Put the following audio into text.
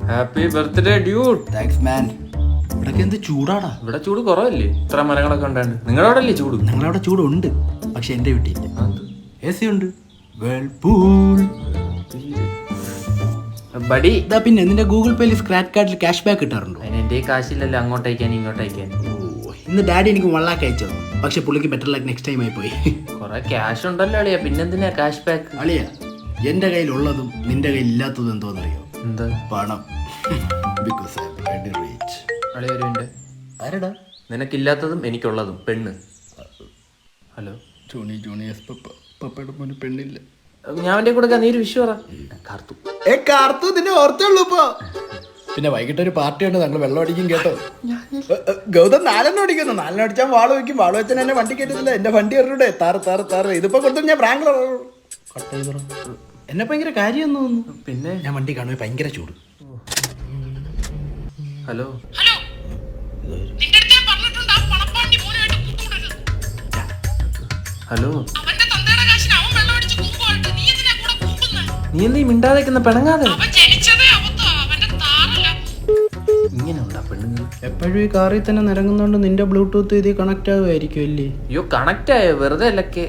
Happy birthday dude. Thanks man. ഇവിടൊക്കെ എന്ത് ചൂടാടാ. ഇവിടെ ചൂട് കുറവല്ലേ? ഇത്ര മരങ്ങളൊക്കെ ഉണ്ടാണ്ട്. നിങ്ങളുടെ അവിടെ അല്ലേ ചൂട്? ഞങ്ങളവിടെ ചൂടുണ്ട്, പക്ഷെ എന്റെ വീട്ടിൽ AC ഉണ്ട്. Whirlpool buddy. ഇതാ പിന്നെ നിന്റെ ഗൂഗിൾ പേയിൽ സ്ക്രാച്ച് കാർഡിൽ ക്യാഷ് ബാക്ക് കിട്ടാറുണ്ടോ? അതിന് എന്റെ കാശില്ലല്ലോ അങ്ങോട്ടയക്കാൻ ഇങ്ങോട്ടയക്കാൻ. ഇന്ന് ഡാഡി എനിക്ക് 1 lakh അയച്ചോ, പക്ഷെ പുള്ളിക്ക് ബെറ്റർ ലക്ക് നെക്സ്റ്റ് ടൈം ആയി പോയി. കൊറേ ക്യാഷ് ഉണ്ടല്ലോ അളിയാ, പിന്നെന്തിനാ ക്യാഷ് ബാക്ക്? അളിയ, എന്റെ കയ്യിലുള്ളതും നിന്റെ കയ്യിൽ ഇല്ലാത്തതും എന്തോന്നറിയോ? എന്താ? പണം. Because I am very rich. അളിയ ഒരു മിനിറ്റ്. ആരടാ? നിനക്കില്ലാത്തതും എനിക്കുള്ളതും പെണ്ണ്. ഹലോ പപ്പയുടെ മോന് പെണ്ണില്ല. ഞാൻ അവന്റെ കൂടെ നീര് വിഷു പറ. കാർത്തു നിന്നെ ഓർത്തുള്ളൂ ഇപ്പൊ. പിന്നെ വൈകിട്ട് ഒരു പാർട്ടി ഉണ്ട്, ഞങ്ങൾ വെള്ളം അടിക്കും കേട്ടോ. ഗൗതം 4 അടിക്കുന്നു. 4 അടിച്ചാൽ വാള് വയ്ക്കും. വാള് വെച്ചാൽ എന്നെ വണ്ടി കയറ്റത്തില്ല. എന്റെ വണ്ടി എറിയൂടെ താറ്. ഇതിപ്പോ കൊടുത്തു ഞാൻ പ്രാങ്ക് കട്ട് ചെയ്തോ. എന്നെ ഭയങ്കര കാര്യം തോന്നുന്നു. പിന്നെ ഞാൻ വണ്ടി കാണുമ്പോ ഭയങ്കര ചൂട്. ഹലോ ഹലോ, നീ എന്താ മിണ്ടാതെക്കുന്ന പെണങ്ങാതെ? ഇങ്ങനെ ഉണ്ടാ പെണ്ണുങ്ങൾ എപ്പോഴും ഈ കാറിൽ തന്നെ നിരങ്ങുന്നോണ്ട് നിന്റെ ബ്ലൂടൂത്ത് ഇതിൽ കണക്ട് ആവുമായിരിക്കും അല്ലേ? അയ്യോ, കണക്ട് ആയോ? വെറുതെ അല്ലക്കെ.